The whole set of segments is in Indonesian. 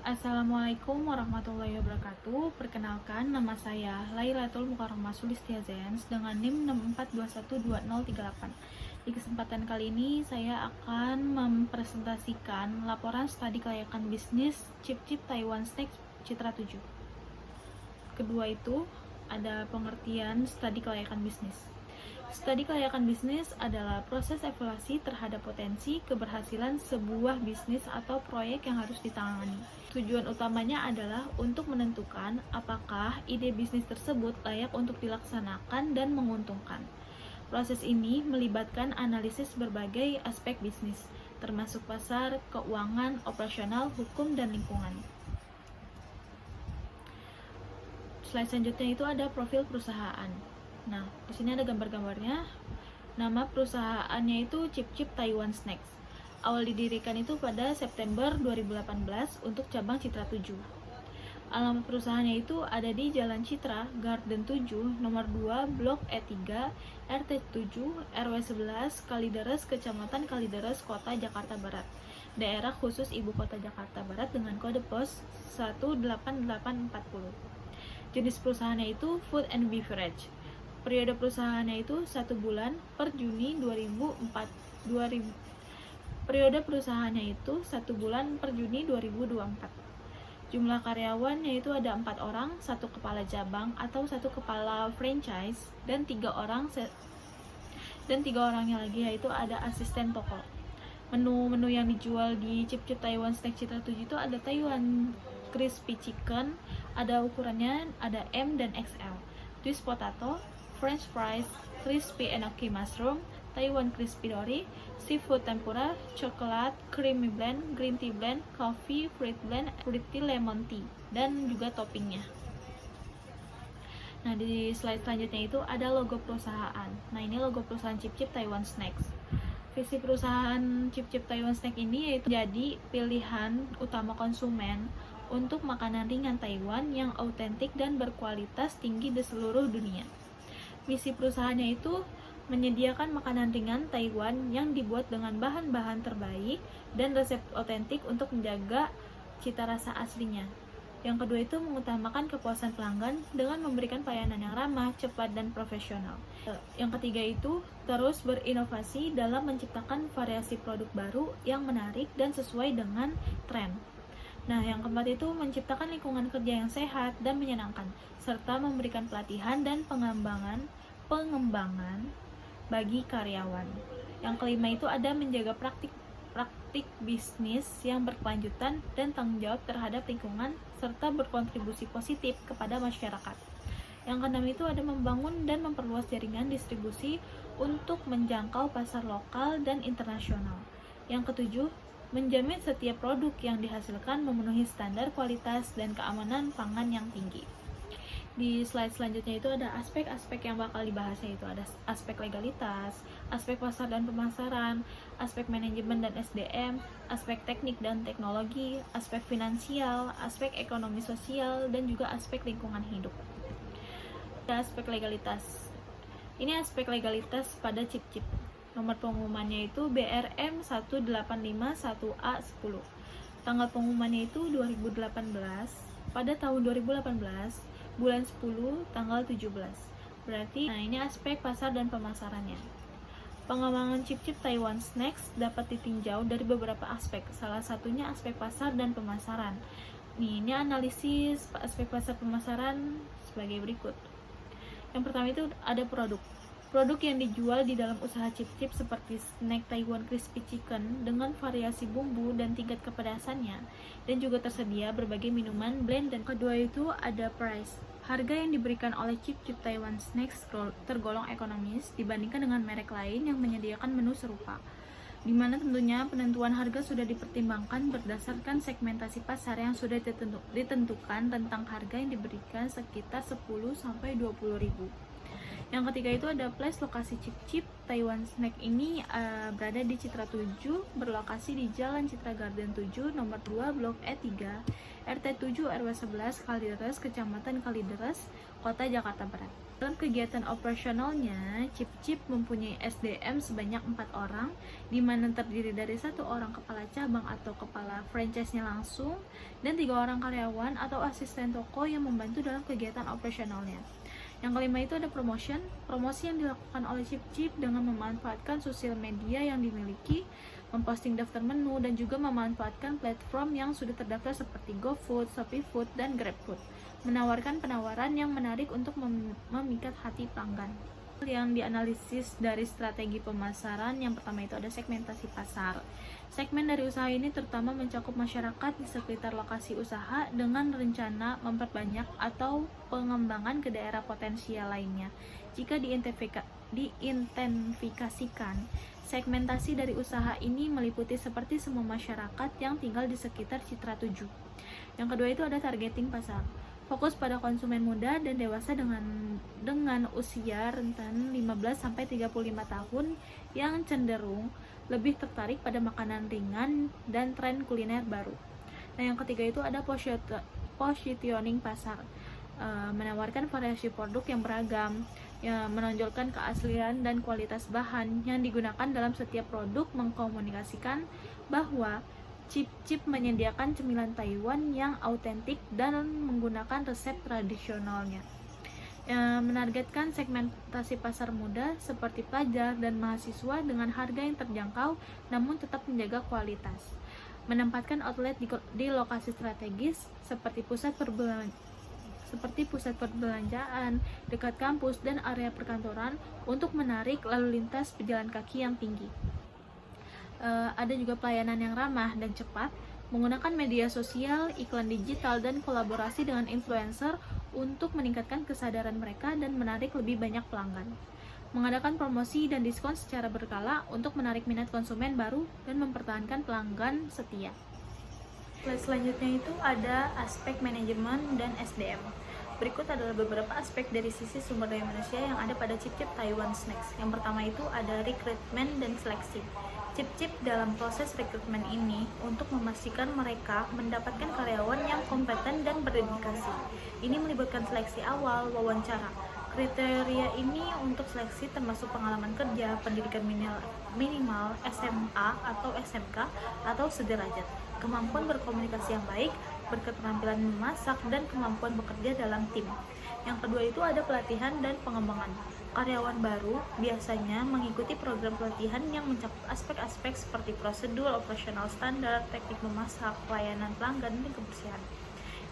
Assalamualaikum warahmatullahi wabarakatuh. Perkenalkan, nama saya Lailatul Mukarramah Sulistiazens dengan NIM 64212038. Di kesempatan kali ini saya akan mempresentasikan laporan studi kelayakan bisnis Chip Taiwan Snacks Citra 7. Kedua itu ada pengertian studi kelayakan bisnis. Studi kelayakan bisnis adalah proses evaluasi terhadap potensi keberhasilan sebuah bisnis atau proyek yang harus ditangani. Tujuan utamanya adalah untuk menentukan apakah ide bisnis tersebut layak untuk dilaksanakan dan menguntungkan. Proses ini melibatkan analisis berbagai aspek bisnis, termasuk pasar, keuangan, operasional, hukum, dan lingkungan. Slide selanjutnya itu ada profil perusahaan. Nah, di sini ada gambar-gambarnya. Nama perusahaannya itu Chip Taiwan Snacks. Awal didirikan itu pada September 2018 untuk cabang Citra 7. Alamat perusahaannya itu ada di Jalan Citra, Garden 7, nomor 2, Blok E3, RT 7, RW 11, Kalideres, Kecamatan Kalideres, Kota Jakarta Barat. Daerah khusus Ibu Kota Jakarta Barat dengan kode pos 18840. Jenis perusahaannya itu Food and Beverage. Periode perusahaannya itu 1 bulan per Juni 2024. Periode perusahaannya itu 1 bulan per Juni 2024. Jumlah karyawannya itu ada 4 orang, 1 kepala cabang atau 1 kepala franchise, dan 3 orangnya lagi yaitu ada asisten toko. Menu-menu yang dijual di Chip Taiwan Snack Citra 7 itu ada Taiwan Crispy Chicken, ada ukurannya ada M dan XL, Twist Potato, French fries, crispy enoki mushroom, Taiwan crispy dory, seafood tempura, coklat, creamy blend, green tea blend, coffee, fruit blend, fruity lemon tea, dan juga toppingnya. Nah, di slide selanjutnya itu ada logo perusahaan. Nah, ini logo perusahaan Chip Taiwan Snacks. Visi perusahaan Chip Taiwan Snack ini yaitu jadi pilihan utama konsumen untuk makanan ringan Taiwan yang autentik dan berkualitas tinggi di seluruh dunia. Misi perusahaannya itu menyediakan makanan ringan Taiwan yang dibuat dengan bahan-bahan terbaik dan resep otentik untuk menjaga cita rasa aslinya. Yang kedua itu mengutamakan kepuasan pelanggan dengan memberikan pelayanan yang ramah, cepat, dan profesional. Yang ketiga itu terus berinovasi dalam menciptakan variasi produk baru yang menarik dan sesuai dengan tren. Nah, yang keempat itu menciptakan lingkungan kerja yang sehat dan menyenangkan, serta memberikan pelatihan dan pengembangan bagi karyawan. Yang kelima itu ada menjaga praktik bisnis yang berkelanjutan dan tanggung jawab terhadap lingkungan, serta berkontribusi positif kepada masyarakat. Yang keenam itu ada membangun dan memperluas jaringan distribusi untuk menjangkau pasar lokal dan internasional. Yang ketujuh, menjamin setiap produk yang dihasilkan memenuhi standar kualitas dan keamanan pangan yang tinggi. Di slide selanjutnya itu ada aspek-aspek yang bakal dibahas, yaitu ada aspek legalitas, aspek pasar dan pemasaran, aspek manajemen dan SDM, aspek teknik dan teknologi, aspek finansial, aspek ekonomi sosial, dan juga aspek lingkungan hidup. Aspek legalitas. Ini aspek legalitas pada Chip. Nomor pengumumannya itu BRM 18551A10. Tanggal pengumumannya itu 2018. Pada tahun 2018, bulan 10, tanggal 17. Berarti, nah ini aspek pasar dan pemasarannya. Pengembangan Chip Taiwan Snacks dapat ditinjau dari beberapa aspek. Salah satunya aspek pasar dan pemasaran. Ini analisis aspek pasar pemasaran sebagai berikut. Yang pertama itu ada produk. Produk yang dijual di dalam usaha Chip seperti snack Taiwan Crispy Chicken dengan variasi bumbu dan tingkat kepedasannya, dan juga tersedia berbagai minuman blend. Dan kedua itu ada price. Harga yang diberikan oleh Chip Taiwan Snacks tergolong ekonomis dibandingkan dengan merek lain yang menyediakan menu serupa, di mana tentunya penentuan harga sudah dipertimbangkan berdasarkan segmentasi pasar yang sudah ditentukan tentang harga yang diberikan sekitar 10-20 ribu. Yang ketiga itu ada place. Lokasi Chip Taiwan Snack ini berada di Citra 7, berlokasi di Jalan Citra Garden 7, nomor 2, Blok E3, RT 7, RW 11, Kalideres, Kecamatan Kalideres, Kota Jakarta Barat. Dalam kegiatan operasionalnya, Cip-Cip mempunyai SDM sebanyak 4 orang, di mana terdiri dari 1 orang kepala cabang atau kepala franchise-nya langsung, dan 3 orang karyawan atau asisten toko yang membantu dalam kegiatan operasionalnya. Yang kelima itu ada promosi yang dilakukan oleh Cip-Cip dengan memanfaatkan sosial media yang dimiliki, memposting daftar menu, dan juga memanfaatkan platform yang sudah terdaftar seperti GoFood, ShopeeFood, dan GrabFood, menawarkan penawaran yang menarik untuk memikat hati pelanggan. Yang dianalisis dari strategi pemasaran, yang pertama itu ada segmentasi pasar. Segmen dari usaha ini terutama mencakup masyarakat di sekitar lokasi usaha dengan rencana memperbanyak atau pengembangan ke daerah potensial lainnya. Jika diintensifikasikan, segmentasi dari usaha ini meliputi seperti semua masyarakat yang tinggal di sekitar Citra 7. Yang kedua itu ada targeting pasar. Fokus pada konsumen muda dan dewasa dengan usia rentan 15-35 tahun yang cenderung lebih tertarik pada makanan ringan dan tren kuliner baru. Nah, yang ketiga itu ada positioning pasar. Menawarkan variasi produk yang beragam, yang menonjolkan keaslian dan kualitas bahan yang digunakan dalam setiap produk, mengkomunikasikan bahwa Cip-Cip menyediakan cemilan Taiwan yang autentik dan menggunakan resep tradisionalnya. Menargetkan segmentasi pasar muda seperti pelajar dan mahasiswa dengan harga yang terjangkau namun tetap menjaga kualitas. Menempatkan outlet di lokasi strategis seperti pusat perbelanjaan, dekat kampus dan area perkantoran untuk menarik lalu lintas pejalan kaki yang tinggi. Ada juga pelayanan yang ramah dan cepat, menggunakan media sosial, iklan digital, dan kolaborasi dengan influencer untuk meningkatkan kesadaran mereka dan menarik lebih banyak pelanggan. Mengadakan promosi dan diskon secara berkala untuk menarik minat konsumen baru dan mempertahankan pelanggan setia. Selanjutnya itu ada aspek manajemen dan SDM. Berikut adalah beberapa aspek dari sisi sumber daya manusia yang ada pada Cip-Cip Taiwan Snacks. Yang pertama itu ada rekrutmen dan seleksi. Cip-Cip dalam proses rekrutmen ini untuk memastikan mereka mendapatkan karyawan yang kompeten dan berdedikasi. Ini melibatkan seleksi awal, wawancara. Kriteria ini untuk seleksi termasuk pengalaman kerja, pendidikan minimal SMA atau SMK atau sederajat, kemampuan berkomunikasi yang baik, berketerampilan memasak, dan kemampuan bekerja dalam tim. Yang kedua itu ada pelatihan dan pengembangan. Karyawan baru biasanya mengikuti program pelatihan yang mencakup aspek-aspek seperti prosedur, operasional standar, teknik memasak, pelayanan pelanggan, dan kebersihan.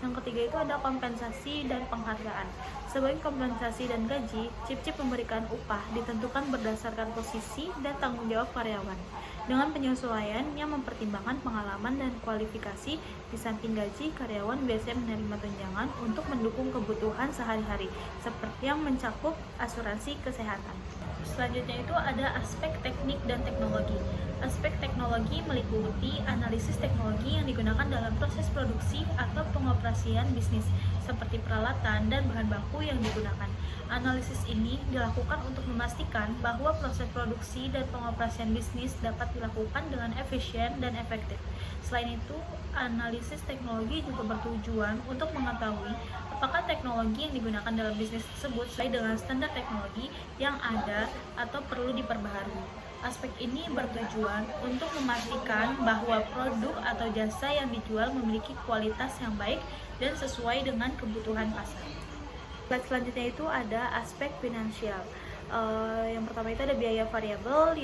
Yang ketiga itu ada kompensasi dan penghargaan. Sebagai kompensasi dan gaji, Cip-Cip memberikan upah ditentukan berdasarkan posisi dan tanggung jawab karyawan, dengan penyesuaian yang mempertimbangkan pengalaman dan kualifikasi. Di samping gaji, karyawan biasanya menerima tunjangan untuk mendukung kebutuhan sehari-hari, seperti yang mencakup asuransi kesehatan. Selanjutnya itu ada aspek teknik dan teknologi. Aspek teknologi meliputi analisis teknologi yang digunakan dalam proses produksi atau pengoperasian bisnis, seperti peralatan dan bahan baku yang digunakan. Analisis ini dilakukan untuk memastikan bahwa proses produksi dan pengoperasian bisnis dapat dilakukan dengan efisien dan efektif. Selain itu, analisis teknologi juga bertujuan untuk mengetahui apakah teknologi yang digunakan dalam bisnis tersebut sesuai dengan standar teknologi yang ada atau perlu diperbaharui. Aspek ini bertujuan untuk memastikan bahwa produk atau jasa yang dijual memiliki kualitas yang baik dan sesuai dengan kebutuhan pasar. Selanjutnya itu ada aspek finansial. Yang pertama itu ada biaya variabel,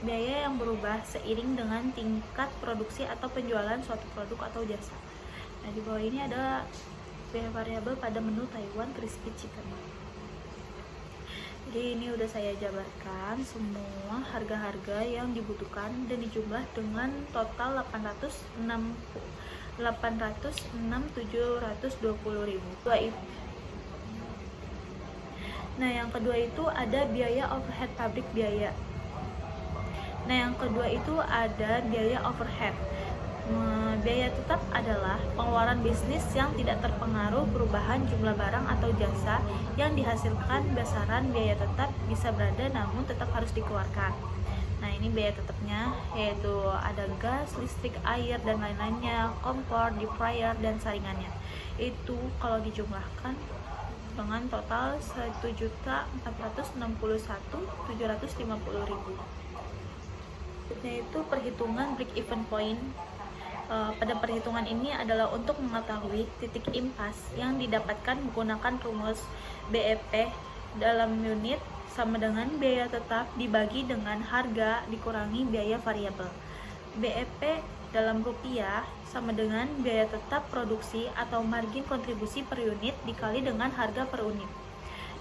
biaya yang berubah seiring dengan tingkat produksi atau penjualan suatu produk atau jasa. Nah, di bawah ini ada biaya variabel pada menu Taiwan Crispy Chicken. Jadi ini udah saya jabarkan semua harga-harga yang dibutuhkan dan dijumlah dengan total 806.720.000. Nah, yang kedua itu ada biaya overhead pabrik biaya. Nah, yang kedua itu ada biaya overhead. Biaya tetap adalah pengeluaran bisnis yang tidak terpengaruh perubahan jumlah barang atau jasa yang dihasilkan. Besaran biaya tetap bisa berada namun tetap harus dikeluarkan. Nah, ini biaya tetapnya yaitu ada gas, listrik, air, dan lain-lainnya, kompor, deep fryer, dan saringannya. Itu kalau dijumlahkan dengan total 1.461.750.000. Yaitu perhitungan break even point. Pada perhitungan ini adalah untuk mengetahui titik impas yang didapatkan menggunakan rumus BEP dalam unit sama dengan biaya tetap dibagi dengan harga dikurangi biaya variabel. BEP dalam rupiah sama dengan biaya tetap produksi atau margin kontribusi per unit dikali dengan harga per unit.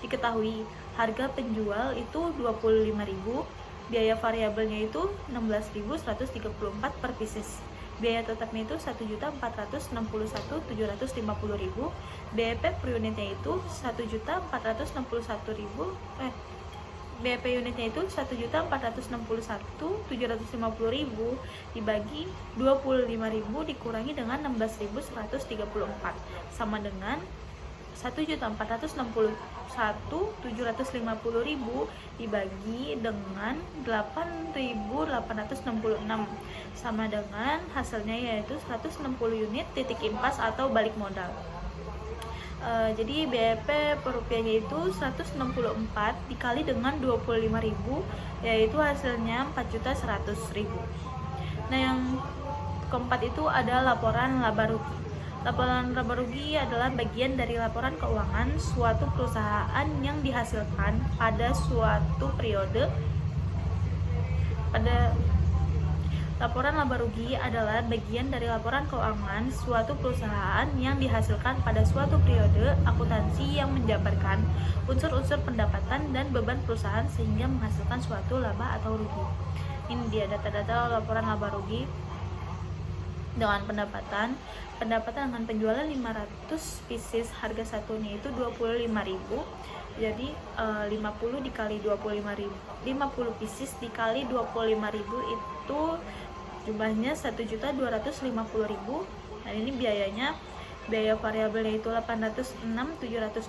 Diketahui harga penjual itu 25.000, biaya variabelnya itu 16.134 per pieces. Biaya tetapnya itu 1.461.750.000, BEP per unitnya itu 1.461.000, BEP unitnya itu 1.461.750.000 dibagi 25.000 dikurangi dengan 16.134 sama dengan 1.461.750.000 dibagi dengan 8.866 sama dengan hasilnya yaitu 160 unit titik impas atau balik modal. Jadi BEP per rupiahnya itu 164 dikali dengan 25.000 yaitu hasilnya 4.100.000. Nah, yang keempat itu ada laporan laba rugi. Laporan laba rugi adalah bagian dari laporan keuangan suatu perusahaan yang dihasilkan pada suatu periode. Laporan laba rugi adalah bagian dari laporan keuangan suatu perusahaan yang dihasilkan pada suatu periode akuntansi yang menjabarkan unsur-unsur pendapatan dan beban perusahaan sehingga menghasilkan suatu laba atau rugi. Ini dia data-data laporan laba rugi dengan pendapatan dengan penjualan 500 pieces, harga satunya itu 25.000. Jadi 50 dikali 25.000, 50 pieces dikali 25.000 itu jumlahnya 1.250.000. Nah, ini biayanya, biaya variabelnya itu 806.720.000,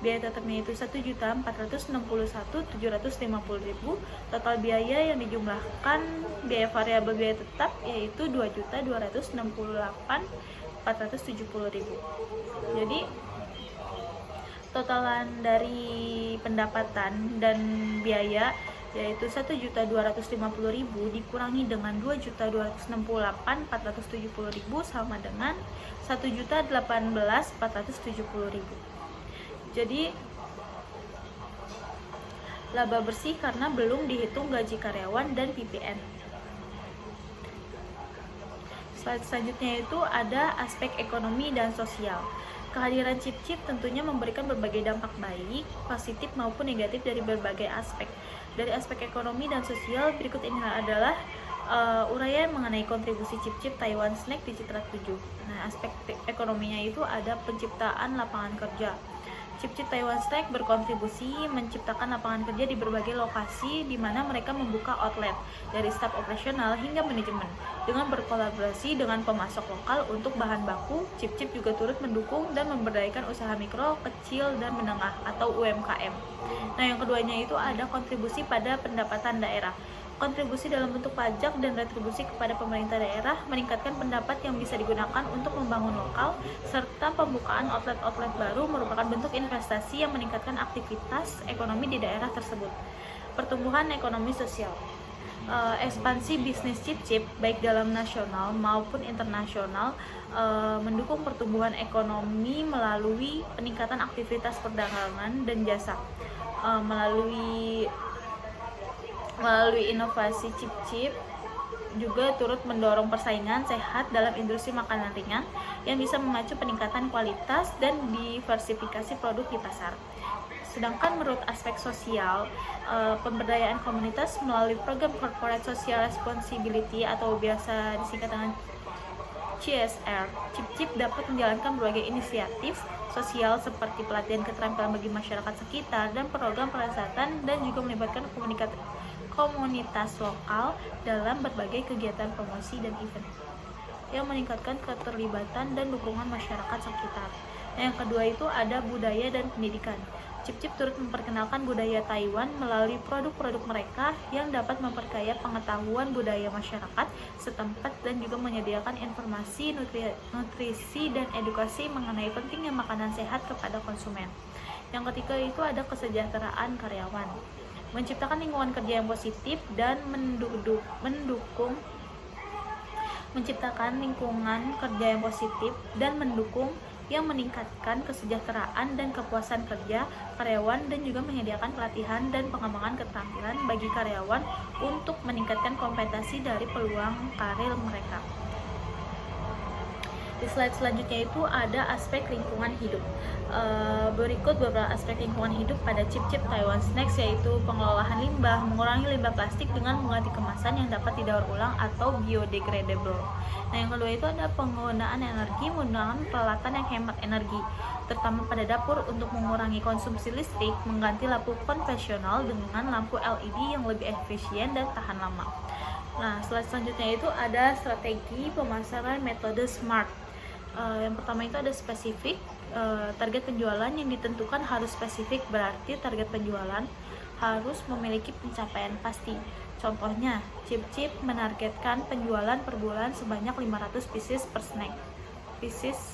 biaya tetapnya itu 1.461.750.000. Total biaya yang dijumlahkan biaya variabel biaya tetap yaitu 2.268.470.000. Jadi totalan dari pendapatan dan biaya yaitu 1.250.000 dikurangi dengan 2.268.470.000 sama dengan 1.018.470.000. Jadi laba bersih karena belum dihitung gaji karyawan dan PPN. Slide selanjutnya itu ada aspek ekonomi dan sosial. Kehadiran chip-chip tentunya memberikan berbagai dampak baik, positif maupun negatif dari berbagai aspek. Dari aspek ekonomi dan sosial, berikut ini adalah uraian mengenai kontribusi chip-chip Taiwan Snack di Citra 7. Nah, aspek ekonominya itu ada penciptaan lapangan kerja. Chip-chip Taiwan Snack berkontribusi menciptakan lapangan kerja di berbagai lokasi di mana mereka membuka outlet dari staf operasional hingga manajemen. Dengan berkolaborasi dengan pemasok lokal untuk bahan baku, chip-chip juga turut mendukung dan memberdayakan usaha mikro, kecil, dan menengah atau UMKM. Nah, yang keduanya itu ada kontribusi pada pendapatan daerah. Kontribusi dalam bentuk pajak dan retribusi kepada pemerintah daerah meningkatkan pendapat yang bisa digunakan untuk membangun lokal, serta pembukaan outlet-outlet baru merupakan bentuk investasi yang meningkatkan aktivitas ekonomi di daerah tersebut. Pertumbuhan ekonomi sosial. Ekspansi bisnis chip-chip baik dalam nasional maupun internasional mendukung pertumbuhan ekonomi melalui peningkatan aktivitas perdagangan dan jasa. Melalui inovasi chip-chip juga turut mendorong persaingan sehat dalam industri makanan ringan yang bisa memacu peningkatan kualitas dan diversifikasi produk di pasar. Sedangkan menurut aspek sosial, pemberdayaan komunitas melalui program Corporate Social Responsibility atau biasa disingkat dengan CSR, chip-chip dapat menjalankan berbagai inisiatif sosial seperti pelatihan keterampilan bagi masyarakat sekitar dan program kesehatan dan juga melibatkan komunitas lokal dalam berbagai kegiatan promosi dan event yang meningkatkan keterlibatan dan dukungan masyarakat sekitar. Yang kedua itu ada budaya dan pendidikan. Cip-Cip turut memperkenalkan budaya Taiwan melalui produk-produk mereka yang dapat memperkaya pengetahuan budaya masyarakat setempat dan juga menyediakan informasi nutrisi dan edukasi mengenai pentingnya makanan sehat kepada konsumen. Yang ketiga itu ada kesejahteraan karyawan. Menciptakan lingkungan kerja yang positif dan mendukung yang meningkatkan kesejahteraan dan kepuasan kerja karyawan dan juga menyediakan pelatihan dan pengembangan keterampilan bagi karyawan untuk meningkatkan kompetensi dari peluang karir mereka. Di slide selanjutnya itu ada aspek lingkungan hidup. Berikut beberapa aspek lingkungan hidup pada Cip-Cip Taiwan Snacks, yaitu pengelolaan limbah, mengurangi limbah plastik dengan mengganti kemasan yang dapat didaur ulang atau biodegradable. Nah, yang kedua itu ada penggunaan energi menggunakan peralatan yang hemat energi, terutama pada dapur untuk mengurangi konsumsi listrik, mengganti lampu konvensional dengan lampu LED yang lebih efisien dan tahan lama. Nah, slide selanjutnya itu ada strategi pemasaran metode SMART. Yang pertama itu ada spesifik. Target penjualan yang ditentukan harus spesifik, berarti target penjualan harus memiliki pencapaian pasti. Contohnya, Cip-Cip menargetkan penjualan per bulan sebanyak 500 pieces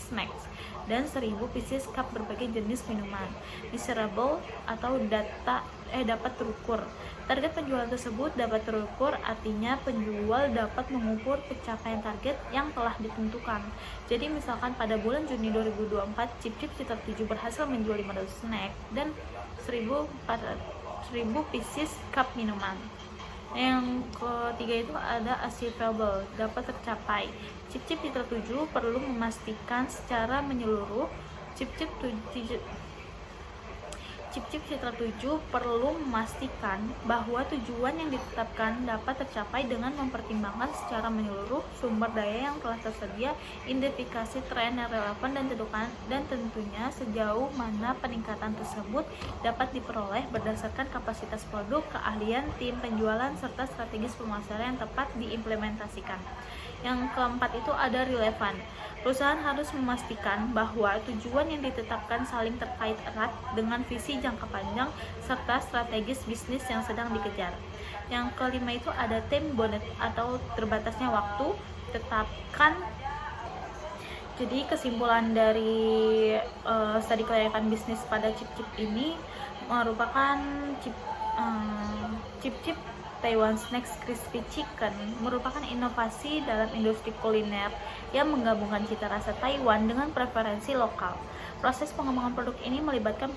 snacks dan 1000 pieces cup berbagai jenis minuman. Measurable atau dapat terukur. Target penjualan tersebut dapat terukur, artinya penjual dapat mengukur pencapaian target yang telah ditentukan. Jadi misalkan pada bulan Juni 2024, Cip-Cip Citra 7 berhasil menjual 500 snack dan 1000 pieces cup minuman. Yang ketiga itu ada achievable, dapat tercapai. Cip-Cip Citra 7 perlu memastikan secara menyeluruh Cip-Cip Citra 7 perlu memastikan bahwa tujuan yang ditetapkan dapat tercapai dengan mempertimbangkan secara menyeluruh sumber daya yang telah tersedia, identifikasi tren yang relevan dan tentunya sejauh mana peningkatan tersebut dapat diperoleh berdasarkan kapasitas produk, keahlian tim penjualan, serta strategis pemasaran yang tepat diimplementasikan. Yang keempat itu ada relevan. Perusahaan harus memastikan bahwa tujuan yang ditetapkan saling terkait erat dengan visi jangka panjang serta strategis bisnis yang sedang dikejar. Yang kelima itu ada time bounded atau terbatasnya waktu. Tetapkan. Jadi kesimpulan dari studi kelayakan bisnis pada Cip-Cip ini merupakan Cip-Cip Taiwan Snacks Crispy Chicken merupakan inovasi dalam industri kuliner yang menggabungkan cita rasa Taiwan dengan preferensi lokal. Proses pengembangan produk ini melibatkan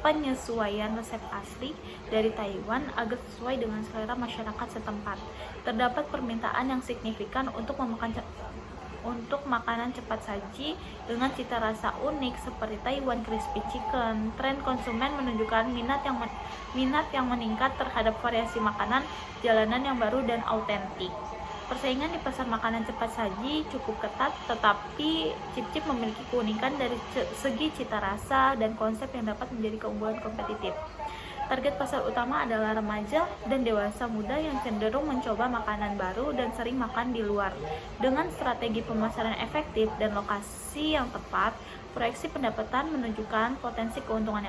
penyesuaian resep asli dari Taiwan agar sesuai dengan selera masyarakat setempat. Terdapat permintaan yang signifikan untuk makanan cepat saji dengan cita rasa unik seperti Taiwan Crispy Chicken. Tren konsumen menunjukkan minat yang meningkat terhadap variasi makanan jalanan yang baru dan autentik. Persaingan di pasar makanan cepat saji cukup ketat, tetapi Cip-Cip memiliki keunikan dari segi cita rasa dan konsep yang dapat menjadi keunggulan kompetitif. Target pasar utama adalah remaja dan dewasa muda yang cenderung mencoba makanan baru dan sering makan di luar. Dengan strategi pemasaran efektif dan lokasi yang tepat, proyeksi pendapatan menunjukkan potensi keuntungan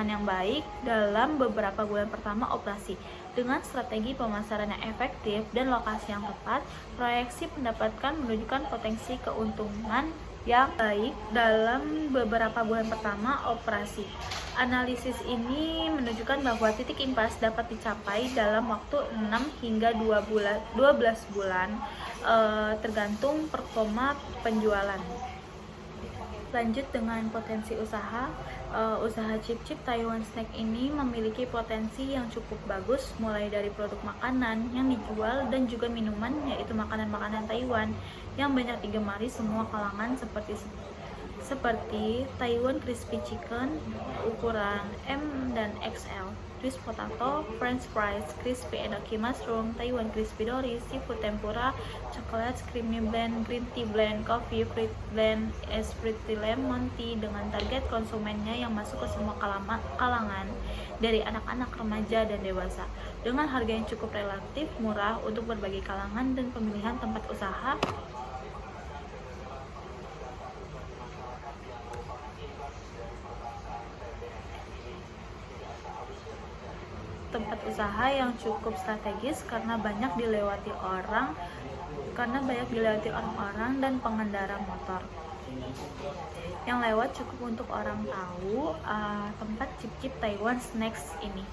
yang baik dalam beberapa bulan pertama operasi. Dengan strategi pemasaran yang efektif dan lokasi yang tepat, proyeksi pendapatan menunjukkan potensi keuntungan yang baik dalam beberapa bulan pertama operasi. Analisis ini menunjukkan bahwa titik impas dapat dicapai dalam waktu 6 hingga 12 bulan tergantung performa penjualan. Lanjut dengan potensi usaha. Usaha Cip-Cip Taiwan Snack ini memiliki potensi yang cukup bagus, mulai dari produk makanan yang dijual dan juga minuman, yaitu makanan-makanan Taiwan yang banyak digemari semua kalangan seperti Taiwan Crispy Chicken ukuran M dan XL, Twist Potato, French Fries, Crispy Enoki Mushroom, Taiwan Crispy Doris, Seafood Tempura, Chocolate Creamy Blend, Green Tea Blend, Coffee Fruit Blend, Espresso Lemon Tea dengan target konsumennya yang masuk ke semua kalangan dari anak-anak, remaja, dan dewasa dengan harga yang cukup relatif murah untuk berbagai kalangan dan pemilihan tempat usaha usaha yang cukup strategis karena banyak dilewati orang-orang dan pengendara motor. Yang lewat cukup untuk orang tahu tempat Cip Cip Taiwan Snacks ini.